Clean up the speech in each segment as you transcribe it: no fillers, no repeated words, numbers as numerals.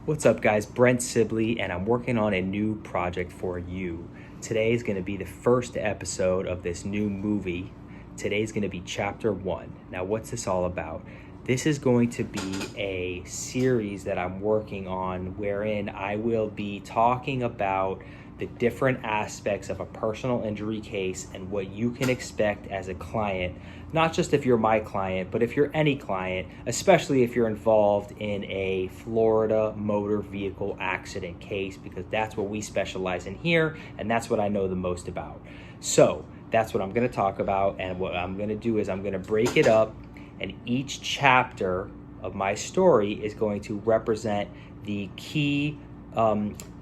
What's up guys, Brent Sibley, and I'm working on a new project for you. Today is going to be the first episode of this new movie. Today's going to be chapter 1. Now what's this all about? This is going to be a series that I'm working on wherein I will be talking about the different aspects of a personal injury case and what you can expect as a client, not just if you're my client, but if you're any client, especially if you're involved in a Florida motor vehicle accident case, because that's what we specialize in here and that's what I know the most about. So that's what I'm going to talk about, and what I'm going to do is I'm going to break it up, and each chapter of my story is going to represent the key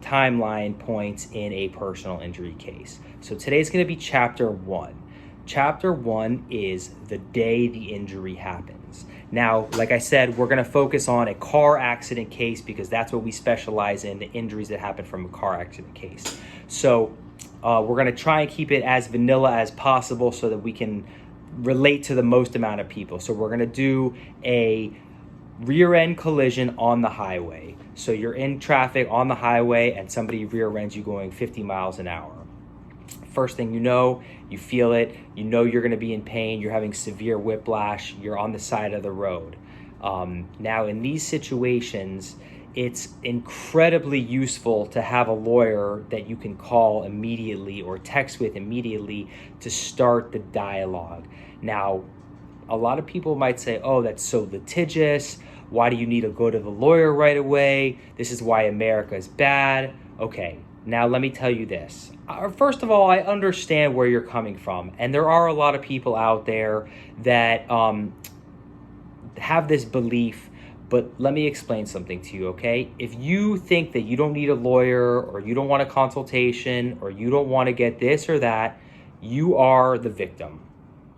timeline points in a personal injury case. So today's going to be chapter 1. Chapter 1 is the day the injury happens. Now, like I said, we're going to focus on a car accident case because that's what we specialize in, the injuries that happen from a car accident case. So we're going to try and keep it as vanilla as possible so that we can relate to the most amount of people. So we're going to do a rear end collision on the highway. So you're in traffic on the highway and somebody rear ends you going 50 miles an hour. First thing you know, you feel it, you know you're going to be in pain, you're having severe whiplash, you're on the side of the road. Now in these situations, it's incredibly useful to have a lawyer that you can call immediately or text with immediately to start the dialogue. Now, a lot of people might say, oh, that's so litigious. Why do you need to go to the lawyer right away? This is why America is bad. Okay, now let me tell you this. First of all, I understand where you're coming from. And there are a lot of people out there that have this belief. But let me explain something to you, okay? If you think that you don't need a lawyer, or you don't want a consultation, or you don't want to get this or that, you are the victim.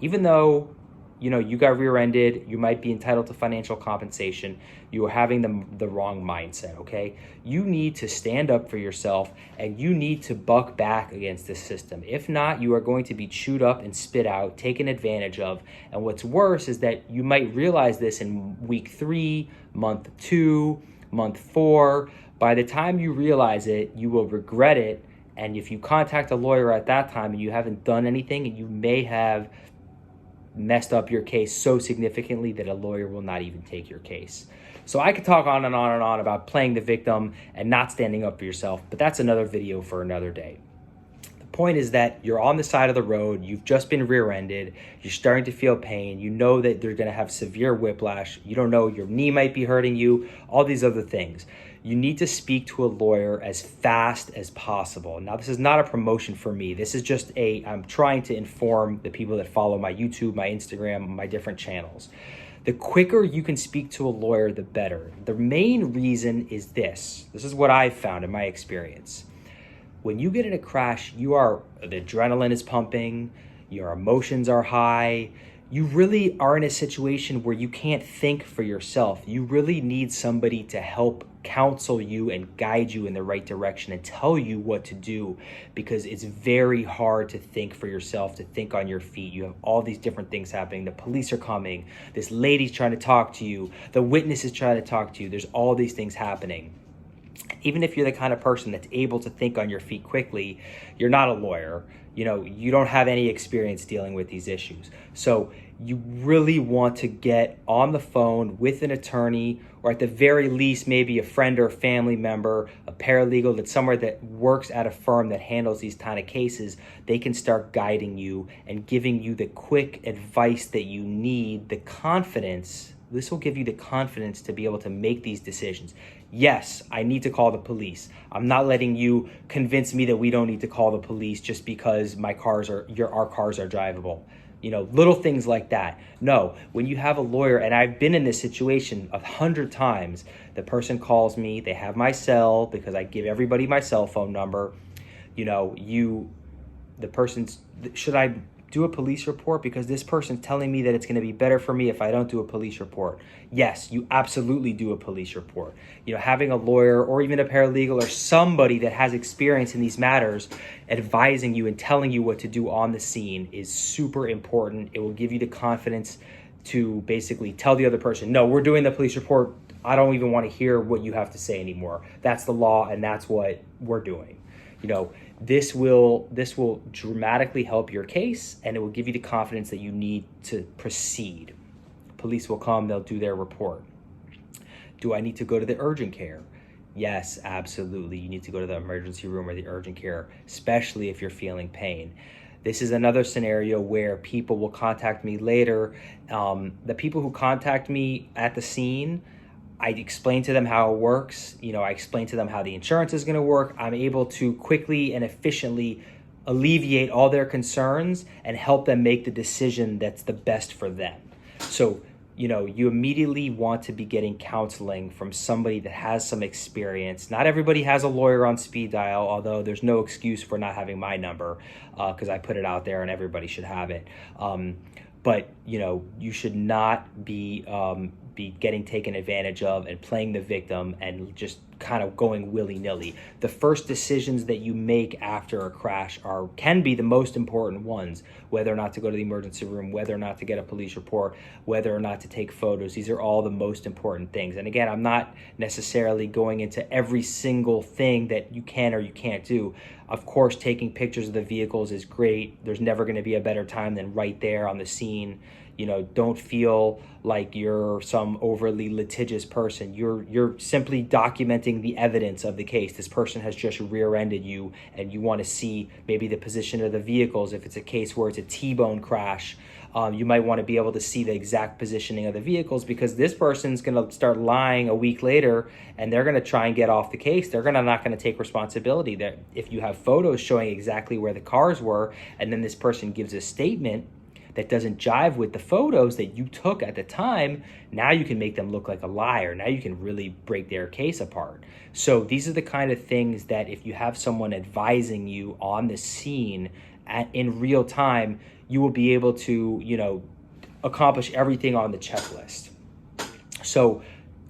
Even though, you know, you got rear-ended, you might be entitled to financial compensation, you are having the wrong mindset, okay? You need to stand up for yourself, and you need to buck back against the system. If not, you are going to be chewed up and spit out, taken advantage of. And what's worse is that you might realize this in week 3, month 2, month 4. By the time you realize it, you will regret it. And if you contact a lawyer at that time and you haven't done anything, and you may have messed up your case so significantly that a lawyer will not even take your case. So I could talk on and on and on about playing the victim and not standing up for yourself, but that's another video for another day. The point is that you're on the side of the road, you've just been rear-ended, you're starting to feel pain, you know that they're going to have severe whiplash, you don't know, your knee might be hurting you, all these other things. You need to speak to a lawyer as fast as possible. Now, this is not a promotion for me. This is just I'm trying to inform the people that follow my YouTube, my Instagram, my different channels. The quicker you can speak to a lawyer, the better. The main reason is this. This is what I've found in my experience. When you get in a crash, the adrenaline is pumping, your emotions are high, you really are in a situation where you can't think for yourself. You really need somebody to help counsel you and guide you in the right direction and tell you what to do, because it's very hard to think for yourself, to think on your feet. You have all these different things happening. The police are coming. This lady's trying to talk to you. The witness is trying to talk to you. There's all these things happening. Even if you're the kind of person that's able to think on your feet quickly, you're not a lawyer. You know, you don't have any experience dealing with these issues. So you really want to get on the phone with an attorney, or at the very least, maybe a friend or a family member, a paralegal that's somewhere that works at a firm that handles these kind of cases. They can start guiding you and giving you the quick advice that you need, the confidence. This will give you the confidence to be able to make these decisions. Yes, I need to call the police. I'm not letting you convince me that we don't need to call the police just because our cars are drivable. You know, little things like that. No, when you have a lawyer, and I've been in this situation 100 times, the person calls me, they have my cell because I give everybody my cell phone number. You know, should I do a police report because this person's telling me that it's going to be better for me if I don't do a police report? Yes, you absolutely do a police report. You know, having a lawyer or even a paralegal or somebody that has experience in these matters advising you and telling you what to do on the scene is super important. It will give you the confidence to basically tell the other person, no, we're doing the police report. I don't even want to hear what you have to say anymore. That's the law, and that's what we're doing. You know, this will dramatically help your case, and it will give you the confidence that you need to proceed. Police will come, they'll do their report. Do I need to go to the urgent care? Yes, absolutely. You need to go to the emergency room or the urgent care, especially if you're feeling pain. This is another scenario where people will contact me later. The people who contact me at the scene, I explain to them how it works. You know, I explain to them how the insurance is going to work. I'm able to quickly and efficiently alleviate all their concerns and help them make the decision that's the best for them. So, you know, you immediately want to be getting counseling from somebody that has some experience. Not everybody has a lawyer on speed dial, although there's no excuse for not having my number, because I put it out there and everybody should have it. But, you know, you should not be getting taken advantage of and playing the victim and just kind of going willy-nilly. The first decisions that you make after a crash can be the most important ones, whether or not to go to the emergency room, whether or not to get a police report, whether or not to take photos. These are all the most important things. And again, I'm not necessarily going into every single thing that you can or you can't do. Of course, taking pictures of the vehicles is great. There's never going to be a better time than right there on the scene. You know, don't feel like you're some overly litigious person. You're simply documenting the evidence of the case. This person has just rear-ended you, and you want to see maybe the position of the vehicles. If it's a case where it's a T-bone crash, you might want to be able to see the exact positioning of the vehicles, because this person's going to start lying a week later, and they're going to try and get off the case. They're not going to take responsibility. That if you have photos showing exactly where the cars were, and then this person gives a statement that doesn't jive with the photos that you took at the time, now you can make them look like a liar. Now you can really break their case apart. So these are the kind of things that if you have someone advising you on the scene in real time, you will be able to, you know, accomplish everything on the checklist. So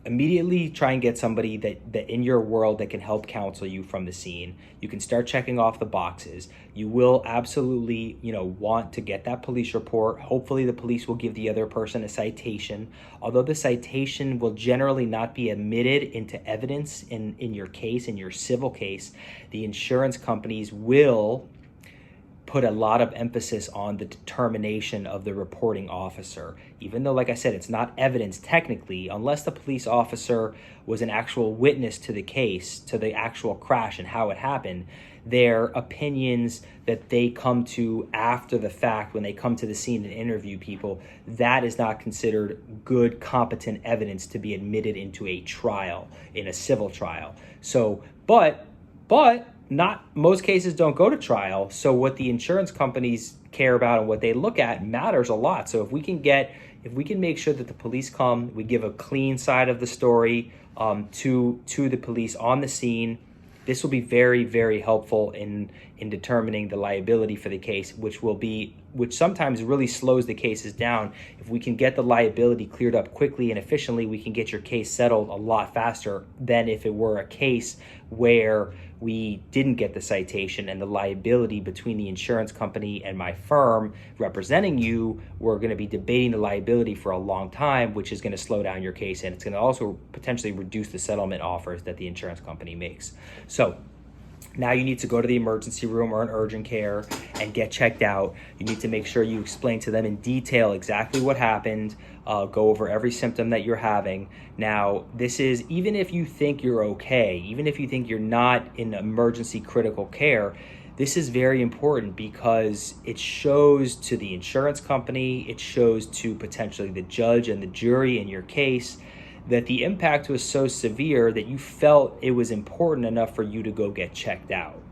immediately try and get somebody that in your world that can help counsel you from the scene. You can start checking off the boxes. You will absolutely, you know, want to get that police report. Hopefully the police will give the other person a citation. Although the citation will generally not be admitted into evidence in your case, in your civil case, the insurance companies will put a lot of emphasis on the determination of the reporting officer. Even though, like I said, it's not evidence technically, unless the police officer was an actual witness to the case, to the actual crash and how it happened, their opinions that they come to after the fact, when they come to the scene and interview people, that is not considered good, competent evidence to be admitted into a trial, in a civil trial. So, but not most cases don't go to trial. So what the insurance companies care about and what they look at matters a lot. So if we can make sure that the police come, we give a clean side of the story to the police on the scene, this will be very, very helpful in determining the liability for the case, which sometimes really slows the cases down. If we can get the liability cleared up quickly and efficiently, we can get your case settled a lot faster than if it were a case where we didn't get the citation and the liability between the insurance company and my firm representing you, we're going to be debating the liability for a long time, which is going to slow down your case, and it's going to also potentially reduce the settlement offers that the insurance company makes. So now you need to go to the emergency room or an urgent care and get checked out. You need to make sure you explain to them in detail exactly what happened, go over every symptom that you're having. Now, this is, even if you think you're okay, even if you think you're not in emergency critical care, this is very important because it shows to the insurance company, it shows to potentially the judge and the jury in your case that the impact was so severe that you felt it was important enough for you to go get checked out.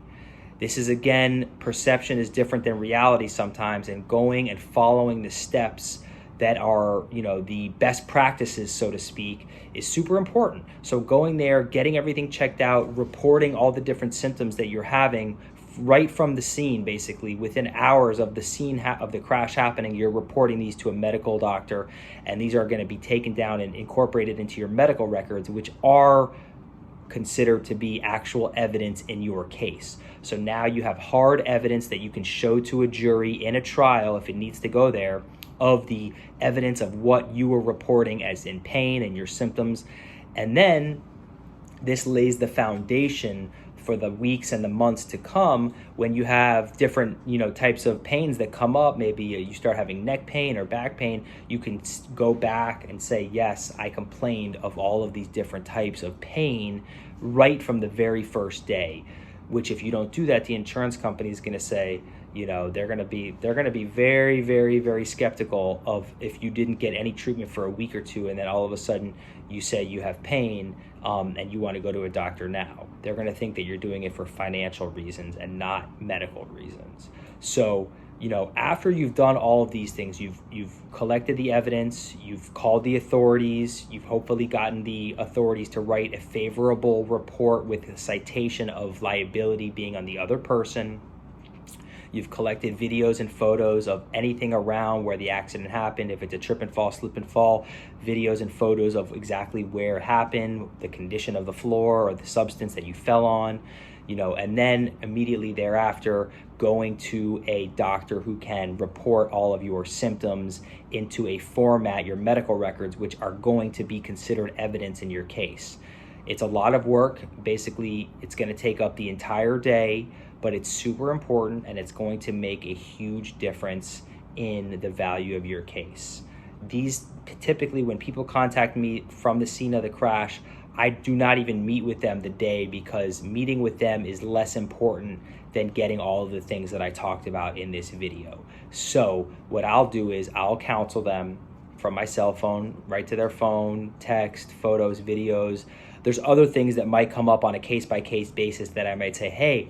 This is, again, perception is different than reality sometimes, and going and following the steps that are, you know, the best practices, so to speak, is super important. So going there, getting everything checked out, reporting all the different symptoms that you're having right from the scene, basically within hours of the scene of the crash happening, you're reporting these to a medical doctor, and these are going to be taken down and incorporated into your medical records, which are considered to be actual evidence in your case. So now you have hard evidence that you can show to a jury in a trial, if it needs to go there, of the evidence of what you were reporting as in pain and your symptoms. And then this lays the foundation for the weeks and the months to come when you have different, types of pains that come up. Maybe you start having neck pain or back pain. You can go back and say, yes, I complained of all of these different types of pain right from the very first day, which if you don't do that, the insurance company is going to say, they're going to be very, very, very skeptical of if you didn't get any treatment for a week or two, and then all of a sudden you say you have pain and you want to go to a doctor now. They're going to think that you're doing it for financial reasons and not medical reasons. So, after you've done all of these things, you've collected the evidence, you've called the authorities, you've hopefully gotten the authorities to write a favorable report with a citation of liability being on the other person. You've collected videos and photos of anything around where the accident happened. If it's a trip and fall, slip and fall, videos and photos of exactly where it happened, the condition of the floor or the substance that you fell on, and then immediately thereafter going to a doctor who can report all of your symptoms into a format, your medical records, which are going to be considered evidence in your case. It's a lot of work. Basically, it's going to take up the entire day, but it's super important and it's going to make a huge difference in the value of your case. These typically, when people contact me from the scene of the crash, I do not even meet with them the day, because meeting with them is less important than getting all of the things that I talked about in this video. So what I'll do is I'll counsel them from my cell phone, right to their phone, text, photos, videos. There's other things that might come up on a case-by-case basis that I might say, hey,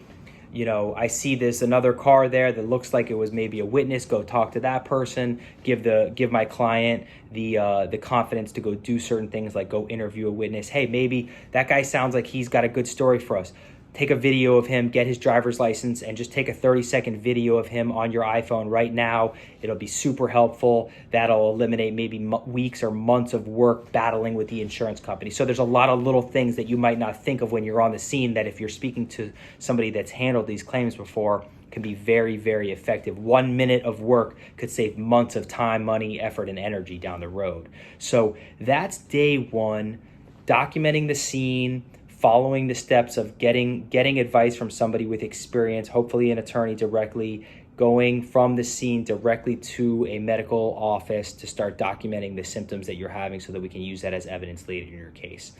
I see this another car there that looks like it was maybe a witness. Go talk to that person. Give my client the confidence to go do certain things, like go interview a witness. Hey, maybe that guy sounds like he's got a good story for us. Take a video of him, get his driver's license, and just take a 30-second video of him on your iPhone right now. It'll be super helpful. That'll eliminate maybe weeks or months of work battling with the insurance company. So there's a lot of little things that you might not think of when you're on the scene that if you're speaking to somebody that's handled these claims before, can be very, very effective. 1 minute of work could save months of time, money, effort, and energy down the road. So that's day one, documenting the scene, following the steps of getting advice from somebody with experience, hopefully an attorney directly, going from the scene directly to a medical office to start documenting the symptoms that you're having so that we can use that as evidence later in your case.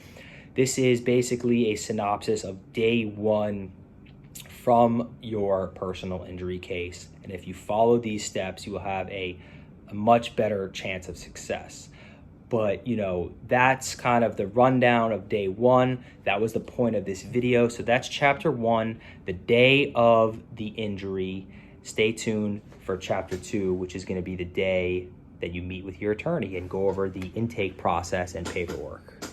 This is basically a synopsis of day one from your personal injury case. And if you follow these steps, you will have a much better chance of success. But, that's kind of the rundown of day one. That was the point of this video. So that's chapter one, the day of the injury. Stay tuned for chapter two, which is going to be the day that you meet with your attorney and go over the intake process and paperwork.